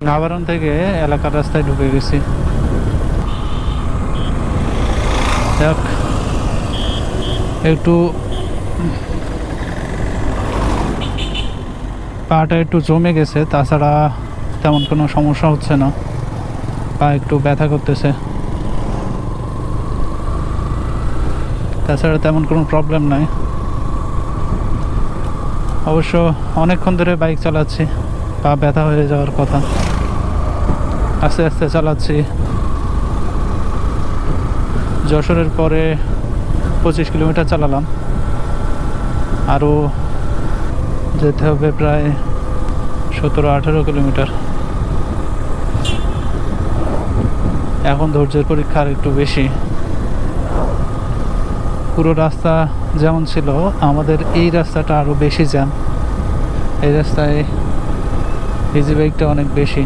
নাভারন থেকে এলাকার রাস্তায় ঢুকে গেছি। যাক, একটু পাটা একটু জমে গেছে, তাছাড়া তেমন কোনো সমস্যা হচ্ছে না। পা একটু ব্যথা করতেছে, তাছাড়া তেমন কোনো প্রবলেম নাই। অবশ্য অনেকক্ষণ ধরে বাইক চালাচ্ছি, পা ব্যথা হয়ে যাওয়ার কথা। আস্তে আস্তে চালাচ্ছি। যশোরের পরে 25 কিলোমিটার চালালাম, আরও যেতে হবে প্রায় 17-18 কিলোমিটার। এখন ধৈর্যের পরীক্ষা আর একটু বেশি। পুরো রাস্তা যেমন ছিল, আমাদের এই রাস্তাটা আরও বেশি জ্যাম। এই রাস্তায় ইজি বাইকটা অনেক বেশি।